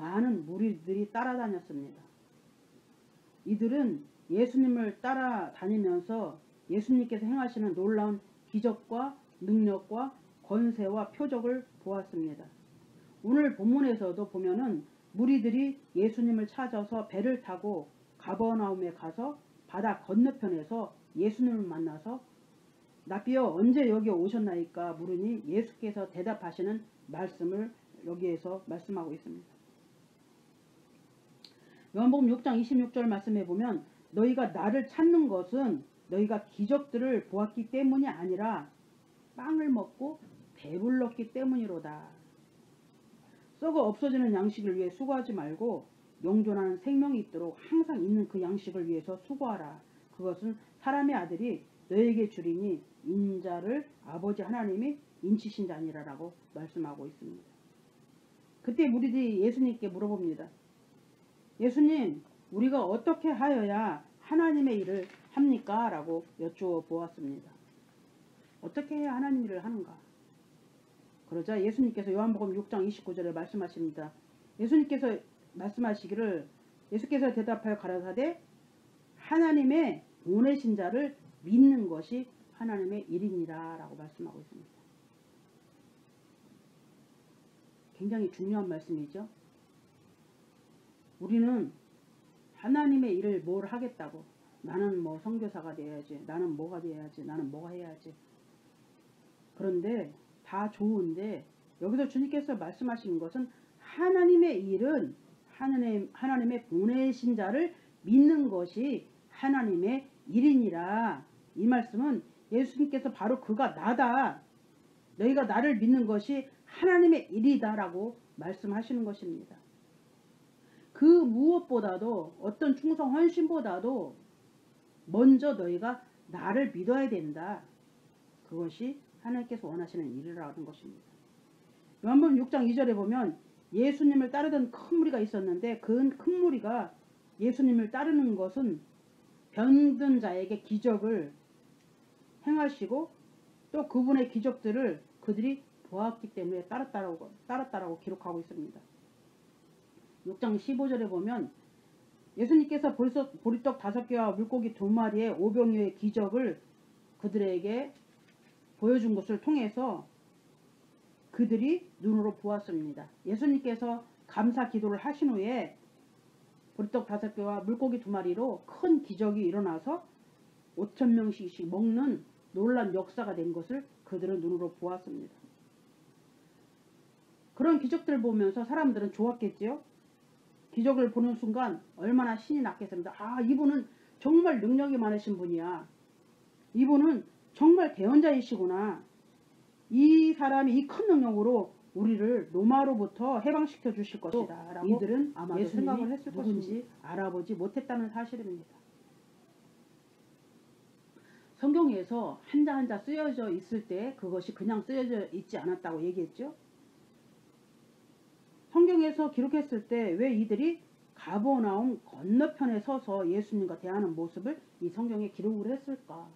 많은 무리들이 따라다녔습니다. 이들은 예수님을 따라다니면서 예수님께서 행하시는 놀라운 기적과 능력과 권세와 표적을 보았습니다. 오늘 본문에서도 보면은 무리들이 예수님을 찾아서 배를 타고 가버나움에 가서 바다 건너편에서 예수님을 만나서 랍비여 언제 여기 오셨나이까 물으니 예수께서 대답하시는 말씀을 여기에서 말씀하고 있습니다. 요한복음 6장 26절 말씀해 보면 너희가 나를 찾는 것은 너희가 기적들을 보았기 때문이 아니라 빵을 먹고 배불렀기 때문이로다. 썩어 없어지는 양식을 위해 수고하지 말고 영존하는 생명이 있도록 항상 있는 그 양식을 위해서 수고하라. 그것은 사람의 아들이 너에게 주리니 인자를 아버지 하나님이 인치신 자니라라고 말씀하고 있습니다. 그때 무리들이 예수님께 물어봅니다. 예수님, 우리가 어떻게 하여야 하나님의 일을 합니까? 라고 여쭈어 보았습니다. 어떻게 해야 하나님 일을 하는가? 그러자 예수님께서 요한복음 6장 29절에 말씀하십니다. 예수님께서 말씀하시기를 예수께서 대답하여 가라사대 하나님의 보내신 자를 믿는 것이 하나님의 일이니라 라고 말씀하고 있습니다. 굉장히 중요한 말씀이죠. 우리는 하나님의 일을 뭘 하겠다고 나는 뭐 선교사가 돼야지, 나는 뭐가 돼야지, 나는 뭐가 해야지. 그런데 다 좋은데 여기서 주님께서 말씀하시는 것은 하나님의 일은 하나님의 보내신 자를 믿는 것이 하나님의 일이니라. 이 말씀은 예수님께서 바로 그가 나다. 너희가 나를 믿는 것이 하나님의 일이다 라고 말씀하시는 것입니다. 그 무엇보다도 어떤 충성 헌신보다도 먼저 너희가 나를 믿어야 된다. 그것이 하나님께서 원하시는 일이라는 것입니다. 요한복음 6장 2절에 보면 예수님을 따르던 큰 무리가 있었는데 그 큰 무리가 예수님을 따르는 것은 병든 자에게 기적을 행하시고 또 그분의 기적들을 그들이 보았기 때문에 따랐다라고 기록하고 있습니다. 6장 15절에 보면 예수님께서 보리떡 5개와 물고기 2마리의 오병이어의 기적을 그들에게 보여준 것을 통해서 그들이 눈으로 보았습니다. 예수님께서 감사 기도를 하신 후에 보리떡 5개와 물고기 2마리로 큰 기적이 일어나서 5,000명씩 먹는 놀란 역사가 된 것을 그들은 눈으로 보았습니다. 그런 기적들을 보면서 사람들은 좋았겠지요. 기적을 보는 순간 얼마나 신이 났겠습니다. 아, 이분은 정말 능력이 많으신 분이야. 이분은 정말 대언자이시구나. 이 사람이 이 큰 능력으로 우리를 로마로부터 해방시켜 주실 것이다 라고 이들은 아마도 생각을 했을 것인지 알아보지 못했다는 사실입니다. 성경에서 한자 한자 쓰여져 있을 때 그것이 그냥 쓰여져 있지 않았다고 얘기했죠. 성경에서 기록했을 때 왜 이들이 가버나움 건너편에 서서 예수님과 대하는 모습을 이 성경에 기록을 했을까?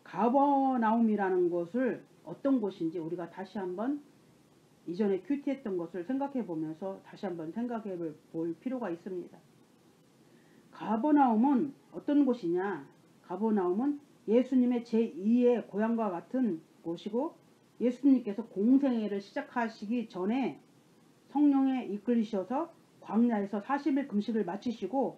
가버나움이라는 것을 어떤 곳인지 우리가 다시 한번 이전에 큐티했던 것을 생각해 보면서 다시 한번 생각해 볼 필요가 있습니다. 가버나움은 어떤 곳이냐? 가버나움은 예수님의 제2의 고향과 같은 곳이고 예수님께서 공생애를 시작하시기 전에 성령에 이끌리셔서 광야에서 40일 금식을 마치시고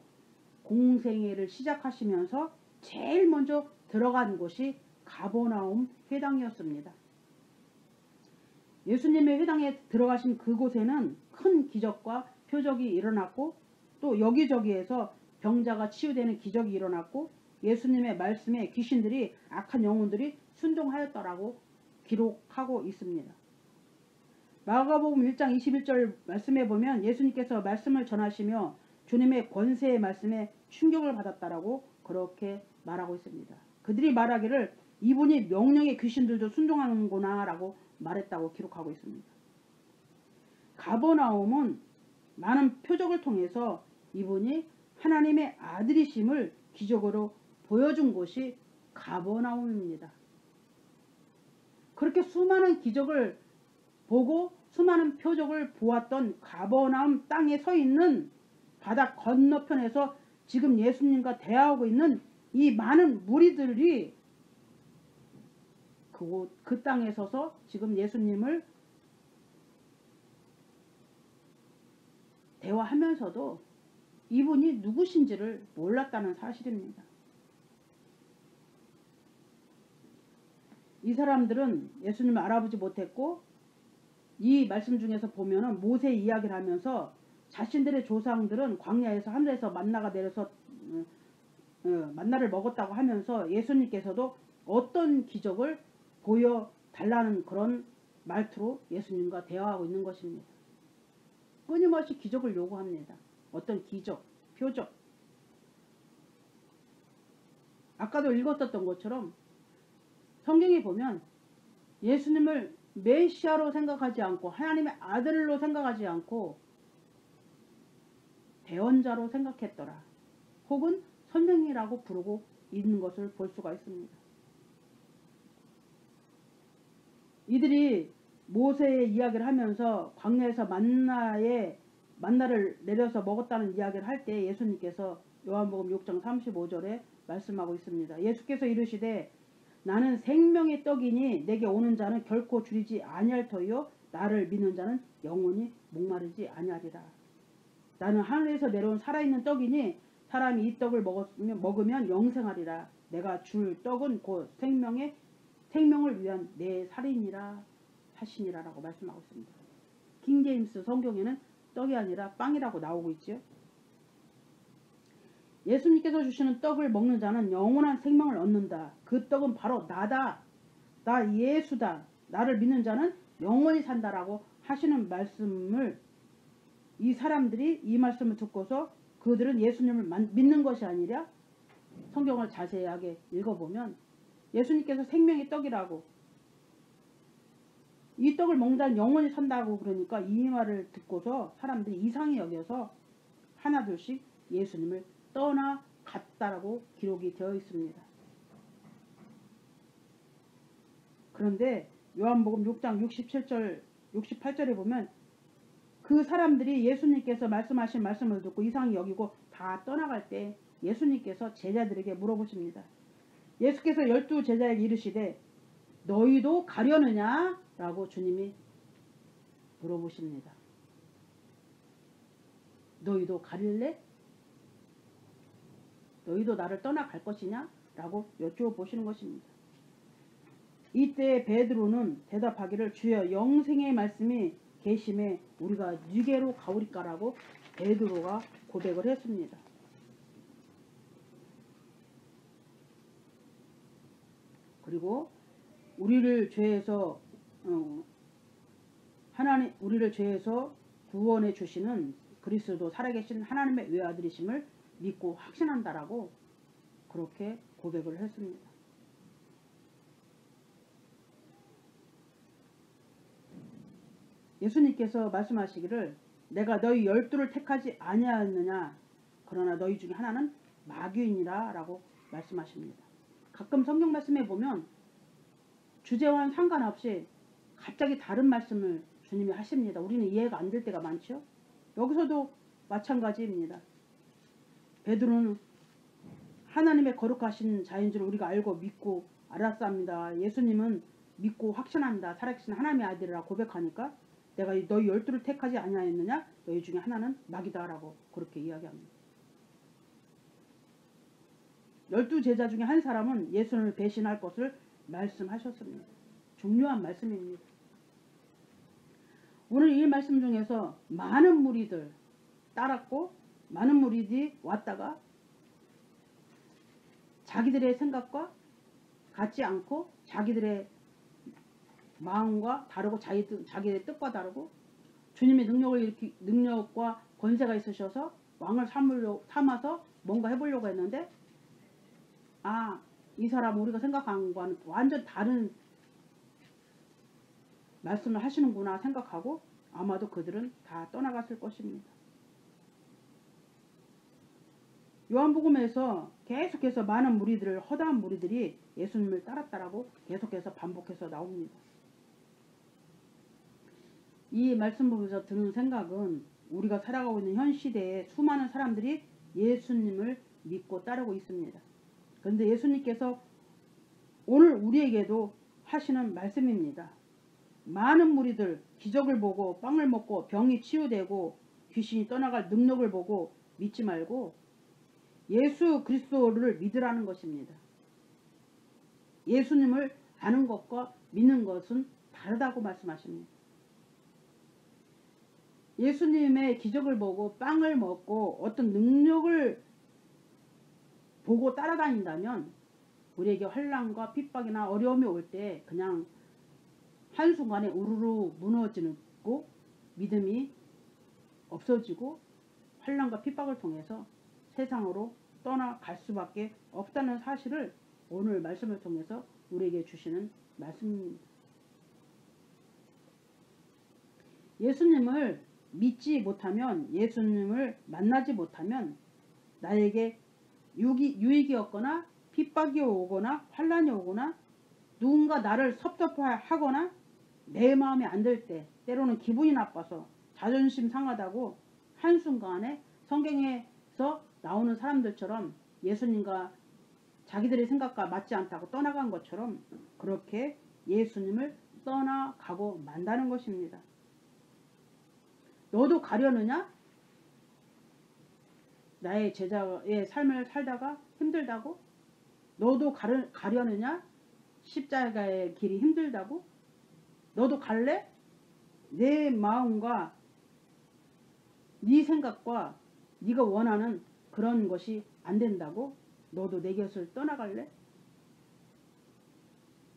공생애를 시작하시면서 제일 먼저 들어간 곳이 가버나움 회당이었습니다. 예수님의 회당에 들어가신 그곳에는 큰 기적과 표적이 일어났고 또 여기저기에서 병자가 치유되는 기적이 일어났고 예수님의 말씀에 귀신들이 악한 영혼들이 순종하였다라고 기록하고 있습니다. 마가복음 1장 21절 말씀에 보면 예수님께서 말씀을 전하시며 주님의 권세의 말씀에 충격을 받았다라고 그렇게 말하고 있습니다. 그들이 말하기를 이분이 명령의 귀신들도 순종하는구나 라고 말했다고 기록하고 있습니다. 가버나움은 많은 표적을 통해서 이분이 하나님의 아들이심을 기적으로 보여준 곳이 가버나움입니다. 그렇게 수많은 기적을 보고 수많은 표적을 보았던 가버나움 땅에 서 있는 바다 건너편에서 지금 예수님과 대화하고 있는 이 많은 무리들이 그 땅에 서서 지금 예수님을 대화하면서도 이분이 누구신지를 몰랐다는 사실입니다. 이 사람들은 예수님을 알아보지 못했고, 이 말씀 중에서 보면은 모세 이야기를 하면서 자신들의 조상들은 광야에서 하늘에서 만나가 내려서 만나를 먹었다고 하면서 예수님께서도 어떤 기적을 보여달라는 그런 말투로 예수님과 대화하고 있는 것입니다. 끊임없이 기적을 요구합니다. 어떤 기적, 표적. 아까도 읽었었던 것처럼 성경에 보면 예수님을 메시아로 생각하지 않고 하나님의 아들로 생각하지 않고 대언자로 생각했더라. 혹은 선생이라고 부르고 있는 것을 볼 수가 있습니다. 이들이 모세의 이야기를 하면서 광야에서 만나를 내려서 먹었다는 이야기를 할 때 예수님께서 요한복음 6장 35절에 말씀하고 있습니다. 예수께서 이르시되 나는 생명의 떡이니 내게 오는 자는 결코 줄이지 아니할 터이요 나를 믿는 자는 영원히 목마르지 아니하리라. 나는 하늘에서 내려온 살아있는 떡이니 사람이 이 떡을 먹으면 영생하리라. 내가 줄 떡은 곧 생명을 위한 내 살이니라 하시니라 라고 말씀하고 있습니다. 킹제임스 성경에는 떡이 아니라 빵이라고 나오고 있죠. 예수님께서 주시는 떡을 먹는 자는 영원한 생명을 얻는다. 그 떡은 바로 나다. 나 예수다. 나를 믿는 자는 영원히 산다라고 하시는 말씀을 이 사람들이 이 말씀을 듣고서 그들은 예수님을 믿는 것이 아니라 성경을 자세하게 읽어보면 예수님께서 생명의 떡이라고 이 떡을 먹는 자는 영원히 산다고 그러니까 이 말을 듣고서 사람들이 이상히 여겨서 하나둘씩 예수님을 떠나갔다라고 기록이 되어 있습니다. 그런데 요한복음 6장 68절에 보면 그 사람들이 예수님께서 말씀하신 말씀을 듣고 이상히 여기고 다 떠나갈 때 예수님께서 제자들에게 물어보십니다. 예수께서 12 제자에게 이르시되 너희도 가려느냐? 라고 주님이 물어보십니다. 너희도 가릴래? 너희도 나를 떠나갈 것이냐? 라고 여쭈어보시는 것입니다. 이때 베드로는 대답하기를 주여 영생의 말씀이 계심에 우리가 누게로 가오리까라고 베드로가 고백을 했습니다. 그리고 우리를 죄에서 구원해 주시는 그리스도 살아계신 하나님의 외아들이심을 믿고 확신한다라고 그렇게 고백을 했습니다. 예수님께서 말씀하시기를 내가 너희 12를 택하지 아니하였느냐 그러나 너희 중에 하나는 마귀이니라 라고 말씀하십니다. 가끔 성경 말씀에 보면 주제와는 상관없이 갑자기 다른 말씀을 주님이 하십니다. 우리는 이해가 안 될 때가 많죠. 여기서도 마찬가지입니다. 베드로는 하나님의 거룩하신 자인 줄 우리가 알고 믿고 알았습니다. 예수님은 믿고 확신한다. 살아계신 하나님의 아들이라 고백하니까 내가 너희 12를 택하지 아니하였느냐? 너희 중에 하나는 마귀다 라고 그렇게 이야기합니다. 12 제자 중에 한 사람은 예수님을 배신할 것을 말씀하셨습니다. 중요한 말씀입니다. 오늘 이 말씀 중에서 많은 무리들 따랐고 많은 무리들이 왔다가 자기들의 생각과 같지 않고 자기들의 마음과 다르고 자기의 뜻과 다르고 주님의 능력과 권세가 있으셔서 왕을 삼아서 뭔가 해보려고 했는데 이 사람 우리가 생각한 거와는 완전 다른 말씀을 하시는구나 생각하고 아마도 그들은 다 떠나갔을 것입니다. 요한복음에서 계속해서 많은 무리들을 허다한 무리들이 예수님을 따랐다라고 계속해서 반복해서 나옵니다. 이 말씀 보면서 드는 생각은 우리가 살아가고 있는 현 시대에 수많은 사람들이 예수님을 믿고 따르고 있습니다. 그런데 예수님께서 오늘 우리에게도 하시는 말씀입니다. 많은 무리들 기적을 보고 빵을 먹고 병이 치유되고 귀신이 떠나갈 능력을 보고 믿지 말고 예수 그리스도를 믿으라는 것입니다. 예수님을 아는 것과 믿는 것은 다르다고 말씀하십니다. 예수님의 기적을 보고 빵을 먹고 어떤 능력을 보고 따라다닌다면 우리에게 환난과 핍박이나 어려움이 올 때 그냥 한순간에 우르르 무너지고 믿음이 없어지고 환난과 핍박을 통해서 세상으로 떠나갈 수밖에 없다는 사실을 오늘 말씀을 통해서 우리에게 주시는 말씀입니다. 예수님을 믿지 못하면, 예수님을 만나지 못하면 나에게 유익이 없거나 핍박이 오거나 환난이 오거나 누군가 나를 섭섭하거나 내 마음에 안 들 때, 때로는 기분이 나빠서 자존심 상하다고 한순간에 성경에서 나오는 사람들처럼 예수님과 자기들의 생각과 맞지 않다고 떠나간 것처럼 그렇게 예수님을 떠나가고 만다는 것입니다. 너도 가려느냐? 나의 제자의 삶을 살다가 힘들다고? 너도 가려느냐? 십자가의 길이 힘들다고? 너도 갈래? 내 마음과 네 생각과 네가 원하는 그런 것이 안 된다고? 너도 내 곁을 떠나갈래?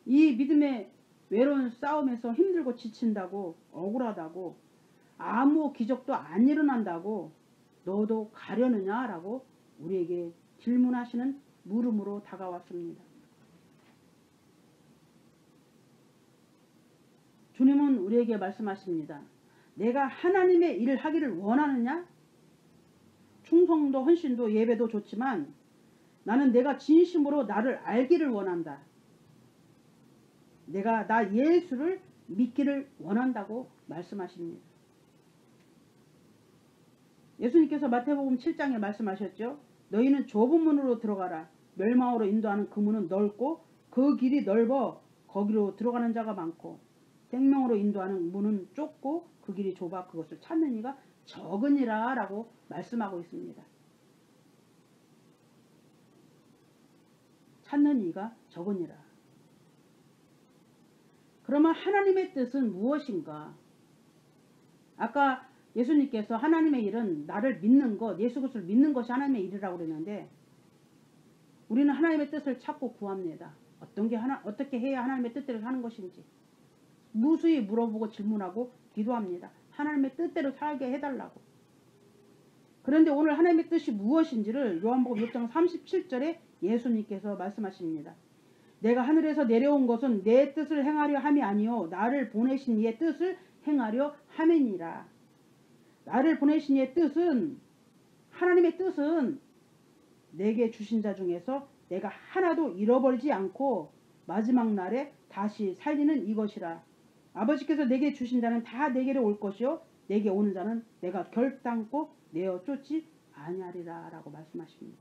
이 믿음의 외로운 싸움에서 힘들고 지친다고, 억울하다고, 아무 기적도 안 일어난다고 너도 가려느냐? 라고 우리에게 질문하시는 물음으로 다가왔습니다. 주님은 우리에게 말씀하십니다. 내가 하나님의 일을 하기를 원하느냐? 충성도, 헌신도, 예배도 좋지만 나는 내가 진심으로 나를 알기를 원한다. 내가 나 예수를 믿기를 원한다고 말씀하십니다. 예수님께서 마태복음 7장에 말씀하셨죠. 너희는 좁은 문으로 들어가라. 멸망으로 인도하는 그 문은 넓고 그 길이 넓어 거기로 들어가는 자가 많고 생명으로 인도하는 문은 좁고 그 길이 좁아 그것을 찾는 이가 적으니라 라고 말씀하고 있습니다. 찾는 이가 적으니라. 그러면 하나님의 뜻은 무엇인가? 아까 예수님께서 하나님의 일은 나를 믿는 것, 예수 그리스도를 믿는 것이 하나님의 일이라고 그랬는데 우리는 하나님의 뜻을 찾고 구합니다. 어떻게 해야 하나님의 뜻대로 사는 것인지 무수히 물어보고 질문하고 기도합니다. 하나님의 뜻대로 살게 해달라고. 그런데 오늘 하나님의 뜻이 무엇인지를 요한복음 6장 37절에 예수님께서 말씀하십니다. 내가 하늘에서 내려온 것은 내 뜻을 행하려 함이 아니요 나를 보내신 이의 뜻을 행하려 함이니라. 나를 보내신 이의 뜻은, 하나님의 뜻은 내게 주신 자 중에서 내가 하나도 잃어버리지 않고 마지막 날에 다시 살리는 이것이라. 아버지께서 내게 주신 자는 다 내게로 올 것이요 내게 오는 자는 내가 결단코 내어 쫓지 아니하리라 라고 말씀하십니다.